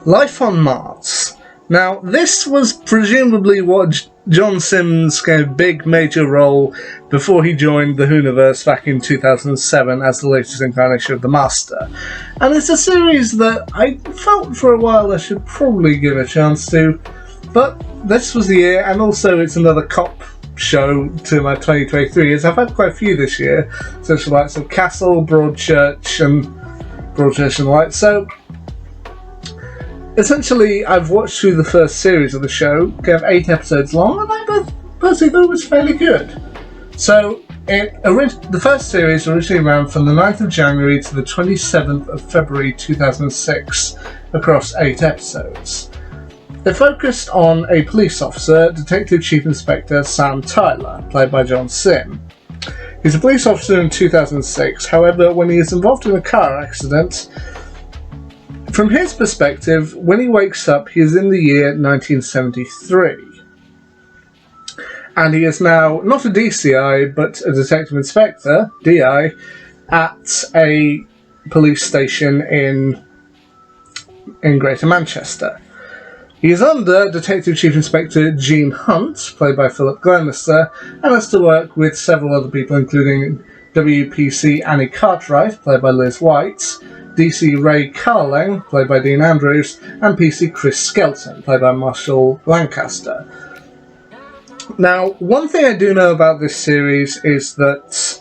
Life on Mars. Now, this was presumably what John Simm's kind of big major role before he joined the Whoniverse back in 2007 as the latest incarnation of the Master. And it's a series that I felt for a while I should probably give a chance to, but this was the year, and also it's another cop show to my 2023, as I've had quite a few this year, such as like some Castle, Broadchurch and Light. So essentially, I've watched through the first series of the show, kind of 8 episodes long, and I personally thought it was fairly good. So, the first series originally ran from the 9th of January to the 27th of February 2006, across 8 episodes. It focused on a police officer, Detective Chief Inspector Sam Tyler, played by John Simm. He's a police officer in 2006, however, when he is involved in a car accident, from his perspective, when he wakes up, he is in the year 1973. And he is now not a DCI, but a Detective Inspector, DI, at a police station in Greater Manchester. He is under Detective Chief Inspector Gene Hunt, played by Philip Glenister, and has to work with several other people, including WPC Annie Cartwright, played by Liz White, DC Ray Carling, played by Dean Andrews, and PC Chris Skelton, played by Marshall Lancaster. Now, one thing I do know about this series is that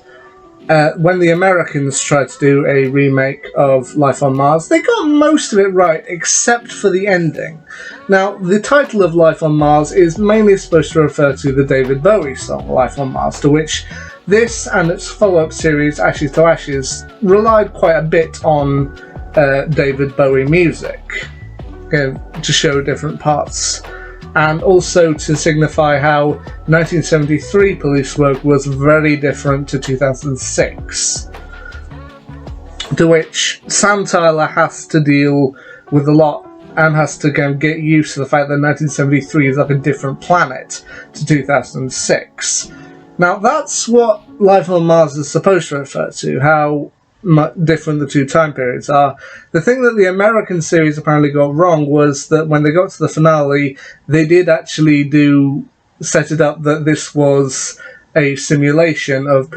when the Americans tried to do a remake of Life on Mars, they got most of it right, except for the ending. Now, the title of Life on Mars is mainly supposed to refer to the David Bowie song, Life on Mars, to which this and its follow-up series, Ashes to Ashes, relied quite a bit on David Bowie music to show different parts, and also to signify how 1973 police work was very different to 2006, to which Sam Tyler has to deal with a lot and has to get used to the fact that 1973 is like a different planet to 2006. Now, that's what Life on Mars is supposed to refer to, how different the two time periods are. The thing that the American series apparently got wrong was that when they got to the finale, they did actually set it up that this was a simulation of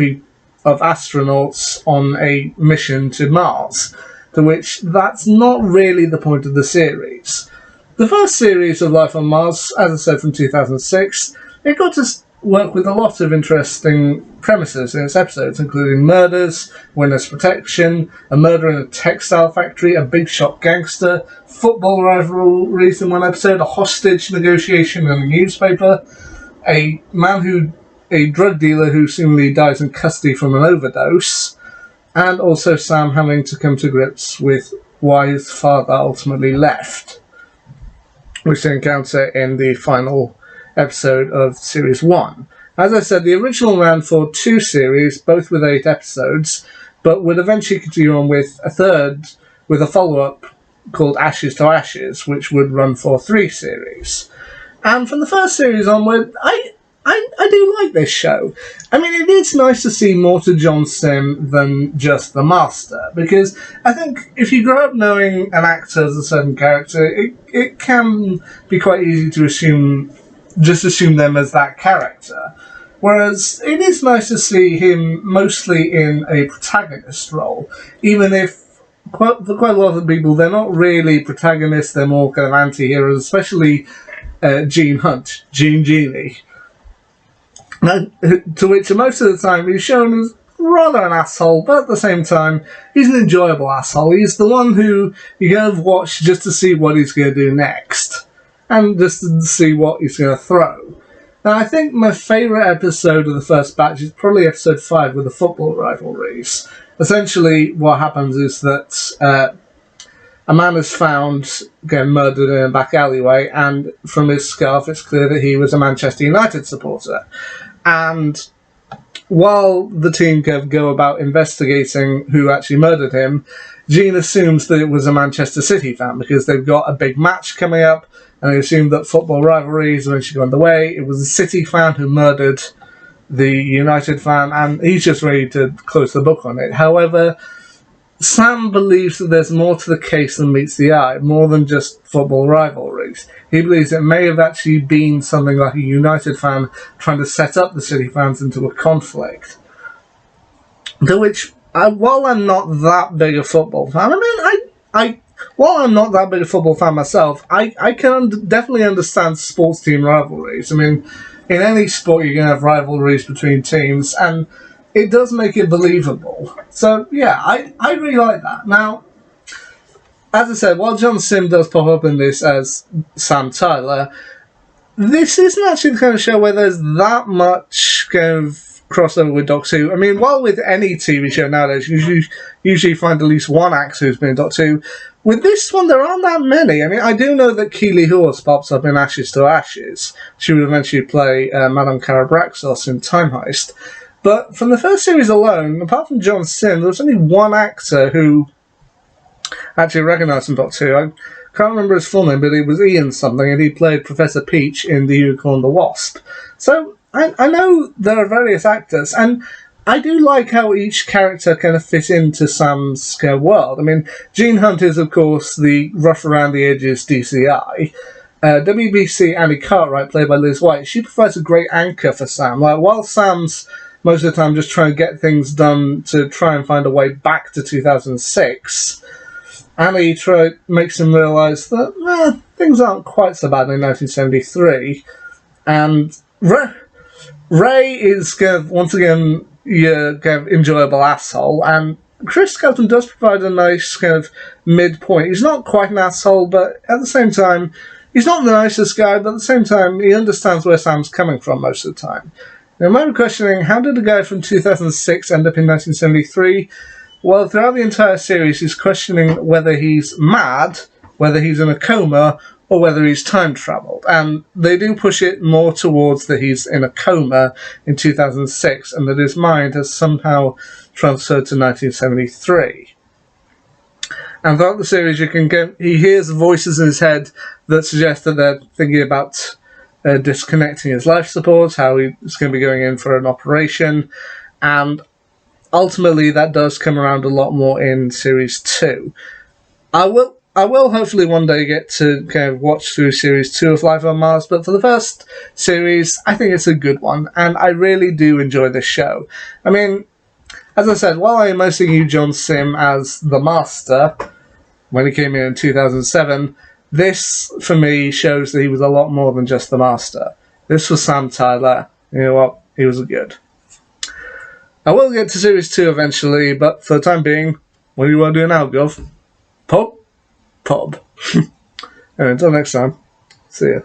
astronauts on a mission to Mars, to which that's not really the point of the series. The first series of Life on Mars, as I said, from 2006, it got to work with a lot of interesting premises in its episodes, including murders, witness protection, a murder in a textile factory, a big shot gangster, football rivalries in one episode, a hostage negotiation in a newspaper, a drug dealer who seemingly dies in custody from an overdose, and also Sam having to come to grips with why his father ultimately left, which they encounter in the final episode of Series 1. As I said, the original ran for 2 series, both with 8 episodes, but would eventually continue on with a follow-up called Ashes to Ashes, which would run for 3 series. And from the first series onward, I do like this show. I mean, it is nice to see more to John Simm than just the Master, because I think if you grow up knowing an actor as a certain character, it can be quite easy to assume them as that character. Whereas it is nice to see him mostly in a protagonist role, even if for quite a lot of people they're not really protagonists, they're more kind of anti-heroes, especially Gene Hunt, Genie. To which most of the time he's shown as rather an asshole, but at the same time he's an enjoyable asshole. He's the one who you kind of watch just to see what he's going to do next, and just to see what he's going to throw. Now, I think my favourite episode of the first batch is probably episode 5 with the football rivalries. Essentially, what happens is that a man is found murdered in a back alleyway, and from his scarf it's clear that he was a Manchester United supporter. And while the team go about investigating who actually murdered him, Gene assumes that it was a Manchester City fan because they've got a big match coming up, and they assume that football rivalries eventually go underway. It was a City fan who murdered the United fan, and he's just ready to close the book on it. However, Sam believes that there's more to the case than meets the eye, more than just football rivalries. He believes it may have actually been something like a United fan trying to set up the City fans into a conflict. To which, while I'm not that big a football fan, while I'm not that big a football fan myself, I can definitely understand sports team rivalries. I mean, in any sport you're going to have rivalries between teams, and it does make it believable. So, yeah, I really like that. Now, as I said, while John Sim does pop up in this as Sam Tyler, this isn't actually the kind of show where there's that much kind of crossover with Doctor Who. I mean, while with any TV show nowadays, you usually find at least one actor who's been in Doctor Who. With this one, there aren't that many. I mean, I do know that Keely Hawes pops up in Ashes to Ashes. She would eventually play Madame Carabraxos in Time Heist. But from the first series alone, apart from John Sim, there was only one actor who actually recognised from Doctor Who. I can't remember his full name, but he was Ian something, and he played Professor Peach in The Unicorn and the Wasp. So I know there are various actors, and I do like how each character kind of fit into Sam's kind of world. I mean, Gene Hunt is, of course, the rough around the edges DCI. WBC Annie Cartwright, played by Liz White, she provides a great anchor for Sam. Like, while Sam's most of the time just trying to get things done to try and find a way back to 2006, Annie makes him realise that things aren't quite so bad in 1973. And Ray is kind of, once again, your kind of enjoyable asshole, and Chris Skelton does provide a nice kind of midpoint. He's not quite an asshole, but at the same time, he's not the nicest guy, but at the same time, he understands where Sam's coming from most of the time. Now, you might be questioning, how did a guy from 2006 end up in 1973? Well, throughout the entire series, he's questioning whether he's mad, whether he's in a coma, or whether he's time-travelled. And they do push it more towards that he's in a coma in 2006, and that his mind has somehow transferred to 1973. And throughout the series, he hears voices in his head that suggest that they're thinking about disconnecting his life support, how he's going to be going in for an operation, and ultimately that does come around a lot more in Series 2. I will hopefully one day get to kind of watch through Series 2 of Life on Mars, but for the first series, I think it's a good one, and I really do enjoy this show. I mean, as I said, while I mostly knew John Sim as the Master, when he came in 2007, this, for me, shows that he was a lot more than just the Master. This was Sam Tyler. You know what? He was good. I will get to Series 2 eventually, but for the time being, what do you want to do now, Gov? Pub? Anyway, until next time, see ya.